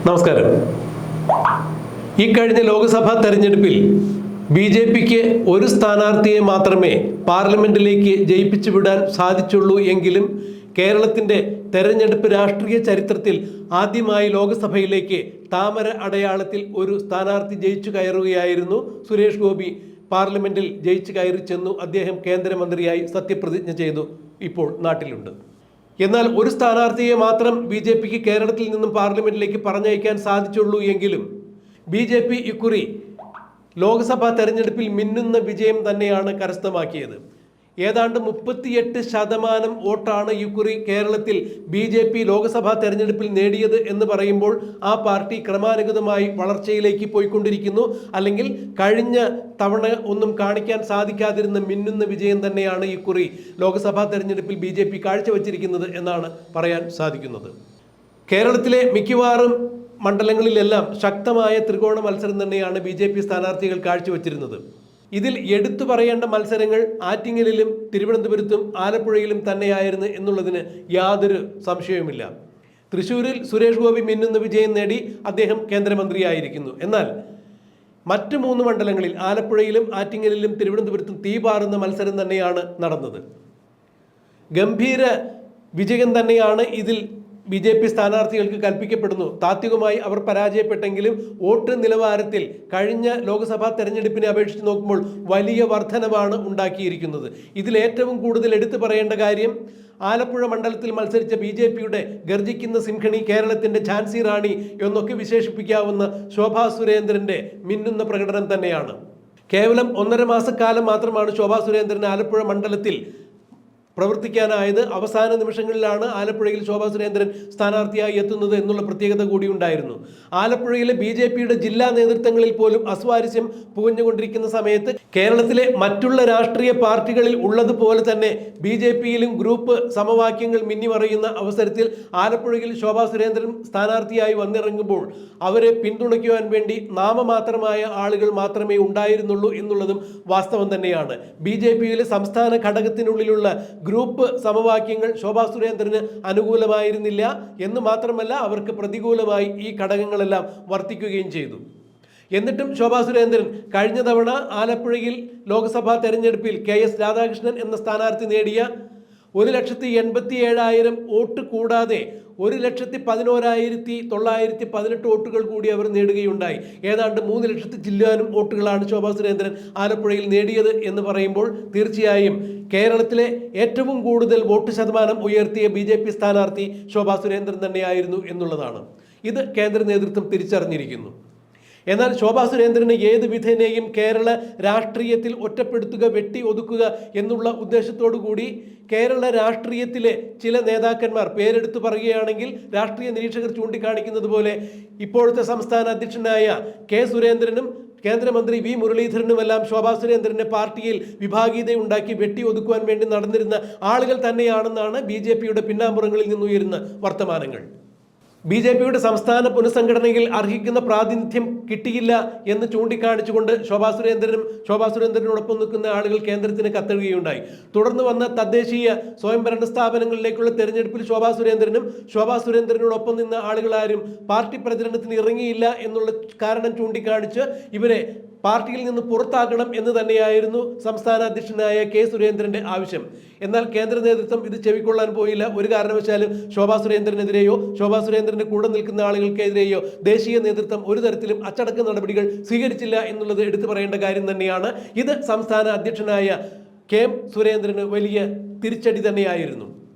നമസ്കാരം. ഈ കഴിഞ്ഞ ലോക്സഭാ തെരഞ്ഞെടുപ്പിൽ ബി.ജെ.പിക്ക് ഒരു സ്ഥാനാർത്ഥിയെ മാത്രമേ പാർലമെന്റിലേക്ക് ജയിപ്പിച്ചു വിടാൻ സാധിച്ചുള്ളൂ എങ്കിലും കേരളത്തിൻ്റെ തെരഞ്ഞെടുപ്പ് രാഷ്ട്രീയ ചരിത്രത്തിൽ ആദ്യമായി ലോക്സഭയിലേക്ക് താമര അടയാളത്തിൽ ഒരു സ്ഥാനാർത്ഥി ജയിച്ചു കയറുകയായിരുന്നു. സുരേഷ് ഗോപി പാർലമെന്റിൽ ജയിച്ചു കയറി ചെന്നു. അദ്ദേഹം കേന്ദ്രമന്ത്രിയായി സത്യപ്രതിജ്ഞ ചെയ്തു. ഇപ്പോൾ നാട്ടിലുണ്ട്. എന്നാൽ ഒരു സ്ഥാനാർത്ഥിയെ മാത്രം ബി.ജെ.പിക്ക് കേരളത്തിൽ നിന്നും പാർലമെന്റിലേക്ക് പറഞ്ഞയക്കാൻ സാധിച്ചുള്ളൂ എങ്കിലും ബി.ജെ.പി ഇക്കുറി ലോക്സഭാ തെരഞ്ഞെടുപ്പിൽ മിന്നുന്ന വിജയം തന്നെയാണ് കരസ്ഥമാക്കിയത്. ഏതാണ്ട് 38% വോട്ടാണ് ഇക്കുറി കേരളത്തിൽ ബി.ജെ.പി ലോക്സഭാ തെരഞ്ഞെടുപ്പിൽ നേടിയത് എന്ന് പറയുമ്പോൾ ആ പാർട്ടി ക്രമാനുഗതമായി വളർച്ചയിലേക്ക് പോയിക്കൊണ്ടിരിക്കുന്നു. അല്ലെങ്കിൽ കഴിഞ്ഞ തവണ ഒന്നും കാണിക്കാൻ സാധിക്കാതിരുന്ന മിന്നുന്ന വിജയം തന്നെയാണ് ഇക്കുറി ലോക്സഭാ തെരഞ്ഞെടുപ്പിൽ ബി.ജെ.പി കാഴ്ചവെച്ചിരിക്കുന്നത് എന്നാണ് പറയാൻ സാധിക്കുന്നത്. കേരളത്തിലെ മിക്കവാറും മണ്ഡലങ്ങളിലെല്ലാം ശക്തമായ ത്രികോണ മത്സരം തന്നെയാണ് ബി.ജെ.പി സ്ഥാനാർത്ഥികൾ കാഴ്ചവെച്ചിരുന്നത്. ഇതിൽ എടുത്തു പറയേണ്ട മത്സരങ്ങൾ ആറ്റിങ്ങലിലും തിരുവനന്തപുരത്തും ആലപ്പുഴയിലും തന്നെയായിരുന്നു എന്നുള്ളതിന് യാതൊരു സംശയവുമില്ല. തൃശ്ശൂരിൽ സുരേഷ് ഗോപി മിന്നുന്ന വിജയം നേടി അദ്ദേഹം കേന്ദ്രമന്ത്രിയായിരിക്കുന്നു. എന്നാൽ മറ്റ് 3 മണ്ഡലങ്ങളിൽ ആലപ്പുഴയിലും ആറ്റിങ്ങലിലും തിരുവനന്തപുരത്തും തീപാറുന്ന മത്സരം തന്നെയാണ് നടന്നത്. ഗംഭീര വിജയം തന്നെയാണ് ഇതിൽ ബി.ജെ.പി സ്ഥാനാർത്ഥികൾക്ക് കൽപ്പിക്കപ്പെടുന്നു. താത്വികമായി അവർ പരാജയപ്പെട്ടെങ്കിലും വോട്ട് നിലവാരത്തിൽ കഴിഞ്ഞ ലോക്സഭാ തെരഞ്ഞെടുപ്പിനെ അപേക്ഷിച്ച് നോക്കുമ്പോൾ വലിയ വർധനമാണ് ഉണ്ടാക്കിയിരിക്കുന്നത്. ഇതിൽ ഏറ്റവും കൂടുതൽ എടുത്തു പറയേണ്ട കാര്യം ആലപ്പുഴ മണ്ഡലത്തിൽ മത്സരിച്ച ബി.ജെ.പിയുടെ ഗർജിക്കുന്ന സിംഹണി, കേരളത്തിൻ്റെ ഝാൻസി റാണി എന്നൊക്കെ വിശേഷിപ്പിക്കാവുന്ന ശോഭാ സുരേന്ദ്രൻ്റെ മിന്നുന്ന പ്രകടനം തന്നെയാണ്. കേവലം 1.5 മാസക്കാലം മാത്രമാണ് ശോഭാ സുരേന്ദ്രൻ ആലപ്പുഴ മണ്ഡലത്തിൽ പ്രവർത്തിക്കാനായത്. അവസാന നിമിഷങ്ങളിലാണ് ആലപ്പുഴയിൽ ശോഭാ സുരേന്ദ്രൻ സ്ഥാനാർത്ഥിയായി എത്തുന്നത് എന്നുള്ള പ്രത്യേകത കൂടി ഉണ്ടായിരുന്നു. ആലപ്പുഴയിലെ ബി.ജെ.പിയുടെ ജില്ലാ നേതൃത്വങ്ങളിൽ പോലും അസ്വാരസ്യം പുകഞ്ഞുകൊണ്ടിരിക്കുന്ന സമയത്ത് കേരളത്തിലെ മറ്റുള്ള രാഷ്ട്രീയ പാർട്ടികളിൽ ഉള്ളതുപോലെ തന്നെ ബി.ജെ.പിയിലും ഗ്രൂപ്പ് സമവാക്യങ്ങൾ മിന്നിമറയുന്ന അവസരത്തിൽ ആലപ്പുഴയിൽ ശോഭാ സുരേന്ദ്രൻ സ്ഥാനാർത്ഥിയായി വന്നിറങ്ങുമ്പോൾ അവരെ പിന്തുണയ്ക്കുവാൻ വേണ്ടി നാമമാത്രമായ ആളുകൾ മാത്രമേ ഉണ്ടായിരുന്നുള്ളൂ എന്നുള്ളതും വാസ്തവം തന്നെയാണ്. ബി.ജെ.പിയിലെ സംസ്ഥാന ഘടകത്തിനുള്ളിലുള്ള ഗ്രൂപ്പ് സമവാക്യങ്ങൾ ശോഭാ സുരേന്ദ്രന് അനുകൂലമായിരുന്നില്ല എന്ന് മാത്രമല്ല, അവർക്ക് പ്രതികൂലമായി ഈ ഘടകങ്ങളെല്ലാം വർത്തിക്കുകയും ചെയ്തു. എന്നിട്ടും ശോഭാ സുരേന്ദ്രൻ കഴിഞ്ഞ തവണ ആലപ്പുഴയിൽ ലോക്സഭാ തെരഞ്ഞെടുപ്പിൽ കെ.എസ്. രാധാകൃഷ്ണൻ എന്ന സ്ഥാനാർത്ഥി നേടിയ 1,87,000 വോട്ട് കൂടാതെ 1,11,918 വോട്ടുകൾ കൂടി അവർ നേടുകയുണ്ടായി. ഏതാണ്ട് 3 ലക്ഷത്തി ചില്ലാനും വോട്ടുകളാണ് ശോഭാ സുരേന്ദ്രൻ ആലപ്പുഴയിൽ നേടിയത് എന്ന് പറയുമ്പോൾ തീർച്ചയായും കേരളത്തിലെ ഏറ്റവും കൂടുതൽ വോട്ട് ശതമാനം ഉയർത്തിയ ബി.ജെ.പി സ്ഥാനാർത്ഥി ശോഭാ സുരേന്ദ്രൻ തന്നെയായിരുന്നു എന്നുള്ളതാണ്. ഇത് കേന്ദ്ര നേതൃത്വം തിരിച്ചറിഞ്ഞിരിക്കുന്നു. എന്നാൽ ശോഭാ സുരേന്ദ്രന് ഏത് വിധേനയും കേരള രാഷ്ട്രീയത്തിൽ ഒറ്റപ്പെടുത്തുക, വെട്ടി ഒതുക്കുക എന്നുള്ള ഉദ്ദേശത്തോടു കൂടി കേരള രാഷ്ട്രീയത്തിലെ ചില നേതാക്കന്മാർ പേരെടുത്തു പറയുകയാണെങ്കിൽ രാഷ്ട്രീയ നിരീക്ഷകർ ചൂണ്ടിക്കാണിക്കുന്നത് പോലെ ഇപ്പോഴത്തെ സംസ്ഥാന അധ്യക്ഷനായ കെ സുരേന്ദ്രനും കേന്ദ്രമന്ത്രി വി മുരളീധരനുമെല്ലാം ശോഭാ സുരേന്ദ്രന്റെ പാർട്ടിയിൽ വിഭാഗീയതയുണ്ടാക്കി വെട്ടി ഒതുക്കുവാൻ വേണ്ടി നടന്നിരുന്ന ആളുകൾ തന്നെയാണെന്നാണ് ബി.ജെ.പിയുടെ പിന്നാമ്പുറങ്ങളിൽ നിന്നുയരുന്ന വർത്തമാനങ്ങൾ. ബി.ജെ.പിയുടെ സംസ്ഥാന പുനഃസംഘടനയിൽ അർഹിക്കുന്ന പ്രാതിനിധ്യം കിട്ടിയില്ല എന്ന് ചൂണ്ടിക്കാണിച്ചുകൊണ്ട് ശോഭാ സുരേന്ദ്രനോടൊപ്പം നിൽക്കുന്ന ആളുകൾ കേന്ദ്രത്തിന് കത്തെഴുതുകയുണ്ടായി. തുടർന്ന് വന്ന തദ്ദേശീയ സ്വയംഭരണ സ്ഥാപനങ്ങളിലേക്കുള്ള തെരഞ്ഞെടുപ്പിൽ ശോഭാ സുരേന്ദ്രനോടൊപ്പം നിന്ന ആളുകളാരും പാർട്ടി പ്രചരണത്തിന് ഇറങ്ങിയില്ല എന്നുള്ള കാരണം ചൂണ്ടിക്കാണിച്ച് ഇവരെ പാർട്ടിയിൽ നിന്ന് പുറത്താക്കണം എന്ന് തന്നെയായിരുന്നു സംസ്ഥാന അധ്യക്ഷനായ കെ സുരേന്ദ്രന്റെ ആവശ്യം. എന്നാൽ കേന്ദ്ര നേതൃത്വം ഇത് ചെവിക്കൊള്ളാൻ പോയില്ല. ഒരു കാരണവശാലും ശോഭാ സുരേന്ദ്രനെതിരെയോ ശോഭാ സുരേന്ദ്രന്റെ കൂടെ നിൽക്കുന്ന ആളുകൾക്കെതിരെയോ ദേശീയ നേതൃത്വം ഒരു തരത്തിലും അച്ചടക്ക നടപടികൾ സ്വീകരിച്ചില്ല എന്നുള്ളത് എടുത്തു പറയേണ്ട കാര്യം തന്നെയാണ്. ഇത് സംസ്ഥാന അധ്യക്ഷനായ കെ സുരേന്ദ്രന് വലിയ തിരിച്ചടി തന്നെയായിരുന്നു.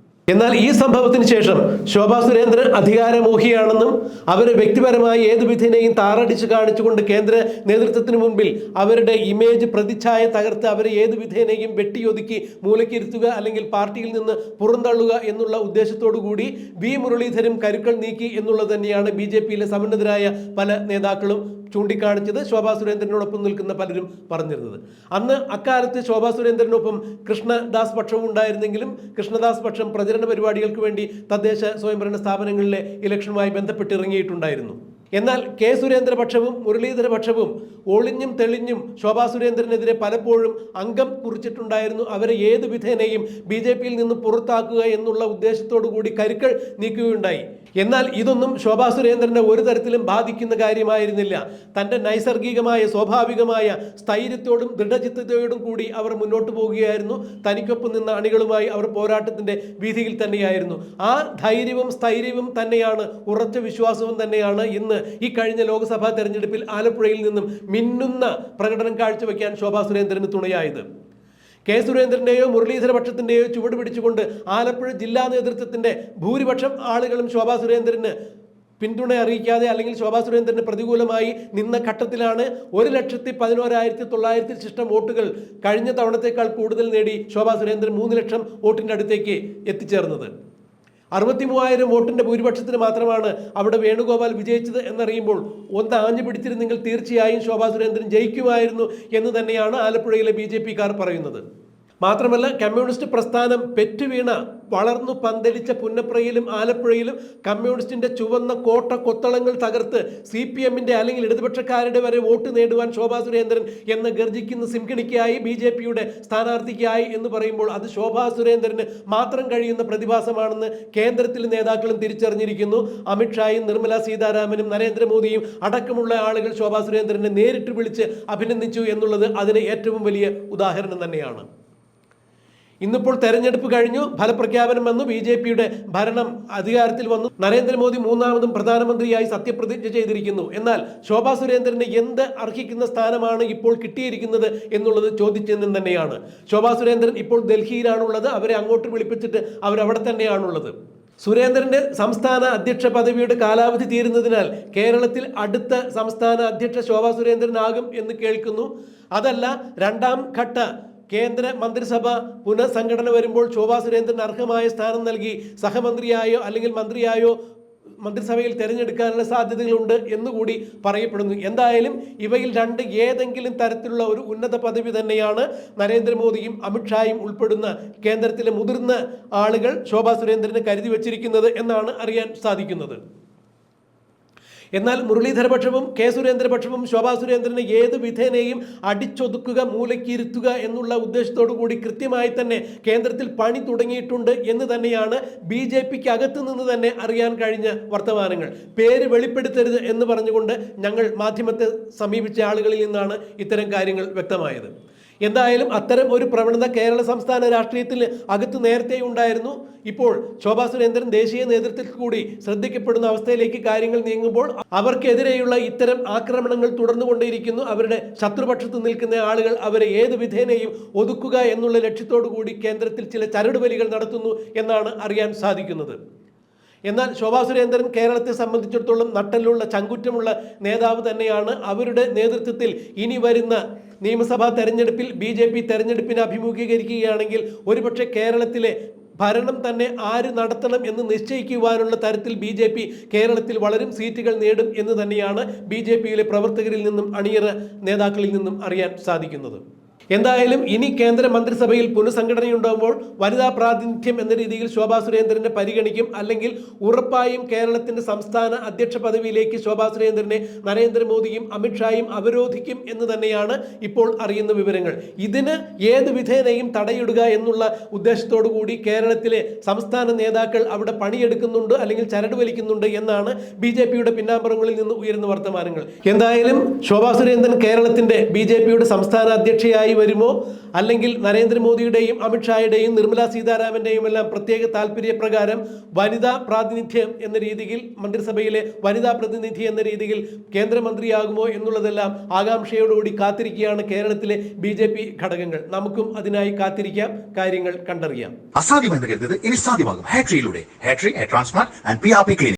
എന്നാൽ ഈ സംഭവത്തിന് ശേഷം ശോഭാ സുരേന്ദ്രൻ അധികാരമോഹിയാണെന്നും അവരെ വ്യക്തിപരമായി ഏതു വിധേനയും താറടിച്ച് കാണിച്ചുകൊണ്ട് കേന്ദ്ര നേതൃത്വത്തിന് മുൻപിൽ അവരുടെ ഇമേജ് പ്രതിച്ഛായ തകർത്ത് അവരെ ഏതു വിധേനയും വെട്ടിയൊതുക്കി മൂലക്കിരുത്തുക അല്ലെങ്കിൽ പാർട്ടിയിൽ നിന്ന് പുറന്തള്ളുക എന്നുള്ള ഉദ്ദേശത്തോടു കൂടി വി മുരളീധരൻ കരുക്കൾ നീക്കി എന്നുള്ളത് തന്നെയാണ് ബി.ജെ.പിയിലെ സമന്നതരായ പല നേതാക്കളും ചൂണ്ടിക്കാണിച്ചത്. ശോഭാ സുരേന്ദ്രനോടൊപ്പം നിൽക്കുന്ന പലരും പറഞ്ഞിരുന്നത് അന്ന് അക്കാലത്ത് ശോഭാ സുരേന്ദ്രനൊപ്പം കൃഷ്ണദാസ് പക്ഷവും ഉണ്ടായിരുന്നെങ്കിലും കൃഷ്ണദാസ് പക്ഷം പ്രചരണ പരിപാടികൾക്ക് വേണ്ടി തദ്ദേശ സ്വയംഭരണ സ്ഥാപനങ്ങളിലെ ഇലക്ഷനുമായി ബന്ധപ്പെട്ട് ഇറങ്ങിയിട്ടുണ്ടായിരുന്നു. എന്നാൽ കെ സുരേന്ദ്രപക്ഷവും മുരളീധരപക്ഷവും ഒളിഞ്ഞും തെളിഞ്ഞും ശോഭാ സുരേന്ദ്രനെതിരെ പലപ്പോഴും അംഗം കുറിച്ചിട്ടുണ്ടായിരുന്നു. അവരെ ഏത് വിധേനയും BJP-യിൽ നിന്ന് പുറത്താക്കുക എന്നുള്ള ഉദ്ദേശത്തോടു കൂടി കരുക്കൾ നീക്കുകയുണ്ടായി. എന്നാൽ ഇതൊന്നും ശോഭാ സുരേന്ദ്രനെ ഒരു തരത്തിലും ബാധിക്കുന്ന കാര്യമായിരുന്നില്ല. തൻ്റെ നൈസർഗികമായ സ്വാഭാവികമായ സ്ഥൈര്യത്തോടും ദൃഢചിത്തതയോടും കൂടി അവർ മുന്നോട്ട് പോവുകയായിരുന്നു. തനിക്കൊപ്പം നിന്ന അണികളുമായി അവർ പോരാട്ടത്തിൻ്റെ വീതിയിൽ തന്നെയായിരുന്നു. ആ ധൈര്യവും സ്ഥൈര്യവും തന്നെയാണ്, ഉറച്ച വിശ്വാസവും തന്നെയാണ് ഇന്ന് ഈ കഴിഞ്ഞ ലോക്സഭാ തെരഞ്ഞെടുപ്പിൽ ആലപ്പുഴയിൽ നിന്നും മിന്നുന്ന പ്രകടനം കാഴ്ചവെക്കാൻ ശോഭാ സുരേന്ദ്രന് തുണയായത്. കെ സുരേന്ദ്രൻ്റെയോ മുരളീധര പക്ഷത്തിൻ്റെയോ ചുവട് പിടിച്ചുകൊണ്ട് ആലപ്പുഴ ജില്ലാ നേതൃത്വത്തിൻ്റെ ഭൂരിപക്ഷം ആളുകളും ശോഭാ സുരേന്ദ്രന് പിന്തുണ അറിയിക്കാതെ അല്ലെങ്കിൽ ശോഭാ സുരേന്ദ്രന് പ്രതികൂലമായി നിന്ന ഘട്ടത്തിലാണ് 1,11,900 ശിഷ്ടം വോട്ടുകൾ കഴിഞ്ഞ തവണത്തേക്കാൾ കൂടുതൽ നേടി ശോഭാ സുരേന്ദ്രൻ 3 ലക്ഷം വോട്ടിൻ്റെ അടുത്തേക്ക് എത്തിച്ചേർന്നത്. 63,000 വോട്ടിൻ്റെ ഭൂരിപക്ഷത്തിന് മാത്രമാണ് അവിടെ വേണുഗോപാൽ വിജയിച്ചത് എന്നറിയുമ്പോൾ ഒന്ന് ആഞ്ഞു പിടിച്ചിരുന്നെങ്കിൽ തീർച്ചയായും ശോഭാ സുരേന്ദ്രൻ ജയിക്കുമായിരുന്നു എന്ന് തന്നെയാണ് ആലപ്പുഴയിലെ BJP-കാർ പറയുന്നത്. മാത്രമല്ല, കമ്മ്യൂണിസ്റ്റ് പ്രസ്ഥാനം പെറ്റുവീണ വളർന്നു പന്തലിച്ച പുന്നപ്രയിലും ആലപ്പുഴയിലും കമ്മ്യൂണിസ്റ്റിന്റെ ചുവന്ന കോട്ട കൊത്തളങ്ങൾ തകർത്ത് CPM-ന്റെ അല്ലെങ്കിൽ ഇടതുപക്ഷക്കാരുടെ വരെ വോട്ട് നേടുവാൻ ശോഭാ സുരേന്ദ്രൻ എന്ന ഗർജിക്കുന്ന സിംഗണിക്കായി BJP-യുടെ സ്ഥാനാർത്ഥിക്കായി എന്ന് പറയുമ്പോൾ അത് ശോഭാ സുരേന്ദ്രന് മാത്രം കഴിയുന്ന പ്രതിഭാസമാണെന്ന് കേന്ദ്രത്തിലെ നേതാക്കളും തിരിച്ചറിഞ്ഞിരിക്കുന്നു. അമിത്ഷായും നിർമ്മല സീതാരാമനും നരേന്ദ്രമോദിയും അടക്കമുള്ള ആളുകൾ ശോഭാ സുരേന്ദ്രനെ നേരിട്ട് വിളിച്ച് അഭിനന്ദിച്ചു എന്നുള്ളത് അതിന് ഏറ്റവും വലിയ ഉദാഹരണം തന്നെയാണ്. ഇന്നിപ്പോൾ തെരഞ്ഞെടുപ്പ് കഴിഞ്ഞു, ഫലപ്രഖ്യാപനം വന്നു, BJP-യുടെ ഭരണം അധികാരത്തിൽ വന്നു, നരേന്ദ്രമോദി 3ാമതും പ്രധാനമന്ത്രിയായി സത്യപ്രതിജ്ഞ ചെയ്തിരിക്കുന്നു. എന്നാൽ ശോഭാ സുരേന്ദ്രന് എന്ത് അർഹിക്കുന്ന സ്ഥാനമാണ് ഇപ്പോൾ കിട്ടിയിരിക്കുന്നത് എന്നുള്ളത് ചോദ്യചിഹ്നം തന്നെയാണ്. ശോഭാ സുരേന്ദ്രൻ ഇപ്പോൾ ഡൽഹിയിലാണുള്ളത്. അവരെ അങ്ങോട്ട് വിളിപ്പിച്ചിട്ട് അവരവിടെ തന്നെയാണുള്ളത്. സുരേന്ദ്രന്റെ സംസ്ഥാന അധ്യക്ഷ പദവിയുടെ കാലാവധി തീരുന്നതിനാൽ കേരളത്തിൽ അടുത്ത സംസ്ഥാന അധ്യക്ഷ ശോഭാ സുരേന്ദ്രനാകും എന്ന് കേൾക്കുന്നു. അതല്ല, 2ാം ഘട്ട കേന്ദ്ര മന്ത്രിസഭ പുനഃസംഘടന വരുമ്പോൾ ശോഭാ സുരേന്ദ്രൻ അർഹമായ സ്ഥാനം നൽകി സഹമന്ത്രിയായോ അല്ലെങ്കിൽ മന്ത്രിയായോ മന്ത്രിസഭയിൽ തിരഞ്ഞെടുക്കാനുള്ള സാധ്യതകളുണ്ട് എന്നുകൂടി പറയപ്പെടുന്നു. എന്തായാലും ഇവയിൽ ഏതെങ്കിലും തരത്തിലുള്ള ഒരു ഉന്നത പദവി തന്നെയാണ് നരേന്ദ്രമോദിയും അമിത്ഷായും ഉൾപ്പെടുന്ന കേന്ദ്രത്തിലെ മുതിർന്ന ആളുകൾ ശോഭാ സുരേന്ദ്രന് കരുതി വച്ചിരിക്കുന്നത് എന്നാണ് അറിയാൻ സാധിക്കുന്നത്. എന്നാൽ മുരളീധരപക്ഷവും കെ സുരേന്ദ്രപക്ഷവും ശോഭാ സുരേന്ദ്രനെ ഏത് വിധേനയും അടിച്ചൊതുക്കുക, മൂലക്കിരുത്തുക എന്നുള്ള ഉദ്ദേശത്തോടു കൂടി കൃത്യമായി തന്നെ കേന്ദ്രത്തിൽ പണി തുടങ്ങിയിട്ടുണ്ട് എന്ന് തന്നെയാണ് BJP-ക്ക് അകത്തു നിന്ന് തന്നെ അറിയാൻ കഴിഞ്ഞ വർത്തമാനങ്ങൾ. പേര് വെളിപ്പെടുത്തരുത് എന്ന് പറഞ്ഞുകൊണ്ട് ഞങ്ങൾ മാധ്യമത്തെ സമീപിച്ച ആളുകളിൽ നിന്നാണ് ഇത്തരം കാര്യങ്ങൾ വ്യക്തമായത്. എന്തായാലും അത്തരം ഒരു പ്രവണത കേരള സംസ്ഥാന രാഷ്ട്രീയത്തിൽ അകത്ത് നേരത്തെ ഉണ്ടായിരുന്നു. ഇപ്പോൾ ശോഭാ സുരേന്ദ്രൻ ദേശീയ നേതൃത്വത്തിൽ കൂടി ശ്രദ്ധിക്കപ്പെടുന്ന അവസ്ഥയിലേക്ക് കാര്യങ്ങൾ നീങ്ങുമ്പോൾ അവർക്കെതിരെയുള്ള ഇത്തരം ആക്രമണങ്ങൾ തുടർന്നുകൊണ്ടേയിരിക്കുന്നു. അവരുടെ ശത്രുപക്ഷത്ത് നിൽക്കുന്ന ആളുകൾ അവരെ ഏത് വിധേനയും ഒതുക്കുക എന്നുള്ള ലക്ഷ്യത്തോടു കൂടി കേന്ദ്രത്തിൽ ചില ചരടുവലികൾ നടത്തുന്നു എന്നാണ് അറിയാൻ സാധിക്കുന്നത്. എന്നാൽ ശോഭാ സുരേന്ദ്രൻ കേരളത്തെ സംബന്ധിച്ചിടത്തോളം നട്ടലുള്ള ചങ്കുറ്റമുള്ള നേതാവ് തന്നെയാണ്. അവരുടെ നേതൃത്വത്തിൽ ഇനി വരുന്ന നിയമസഭാ തെരഞ്ഞെടുപ്പിൽ BJP തെരഞ്ഞെടുപ്പിനെ അഭിമുഖീകരിക്കുകയാണെങ്കിൽ ഒരുപക്ഷെ കേരളത്തിലെ ഭരണം തന്നെ ആര് നടത്തണം എന്ന് നിശ്ചയിക്കുവാനുള്ള തരത്തിൽ BJP കേരളത്തിൽ വളരും സീറ്റുകൾ നേടും എന്ന് തന്നെയാണ് BJP-യിലെ പ്രവർത്തകരിൽ നിന്നും അണിയറ നേതാക്കളിൽ നിന്നും അറിയാൻ സാധിക്കുന്നത്. എന്തായാലും ഇനി കേന്ദ്ര മന്ത്രിസഭയിൽ പുനഃസംഘടനയുണ്ടാകുമ്പോൾ വനിതാ പ്രാതിനിധ്യം എന്ന രീതിയിൽ ശോഭാ സുരേന്ദ്രനെ പരിഗണിക്കും. അല്ലെങ്കിൽ ഉറപ്പായും കേരളത്തിന്റെ സംസ്ഥാന അധ്യക്ഷ പദവിയിലേക്ക് ശോഭാ സുരേന്ദ്രനെ നരേന്ദ്രമോദിയും അമിത്ഷായും അവരോധിക്കും എന്ന് തന്നെയാണ് ഇപ്പോൾ അറിയുന്ന വിവരങ്ങൾ. ഇതിന് ഏത് വിധേനയും തടയിടുക എന്നുള്ള ഉദ്ദേശത്തോടു കൂടി കേരളത്തിലെ സംസ്ഥാന നേതാക്കൾ അവിടെ പണിയെടുക്കുന്നുണ്ട് അല്ലെങ്കിൽ ചരട് വലിക്കുന്നുണ്ട് എന്നാണ് BJP-യുടെ പിന്നാമ്പുറങ്ങളിൽ നിന്ന് ഉയരുന്ന വർത്തമാനങ്ങൾ. എന്തായാലും ശോഭാ സുരേന്ദ്രൻ കേരളത്തിന്റെ BJP-യുടെ സംസ്ഥാന അധ്യക്ഷയായി വരുമോ, അല്ലെങ്കിൽ നരേന്ദ്രമോദിയുടെയും അമിത്ഷായുടെയും നിർമ്മല സീതാരാമന്റെയും എല്ലാം പ്രത്യേക താല്പര്യപ്രകാരം വനിതാ പ്രാതിനിധ്യം എന്ന രീതിയിൽ മന്ത്രിസഭയിലെ വനിതാ പ്രതിനിധി എന്ന രീതിയിൽ കേന്ദ്രമന്ത്രിയാകുമോ എന്നുള്ളതെല്ലാം ആകാംക്ഷയോടുകൂടി കാത്തിരിക്കുകയാണ് കേരളത്തിലെ BJP ഘടകങ്ങൾ. നമുക്കും അതിനായി കാത്തിരിക്കാം, കാര്യങ്ങൾ കണ്ടറിയാം. അസാധ്യമെന്ന് കരുതുന്നത് ഇനി സാധ്യമാകും. ഹാട്രിയിലൂടെ ഹാട്രി, hair transplant and PRP clinic.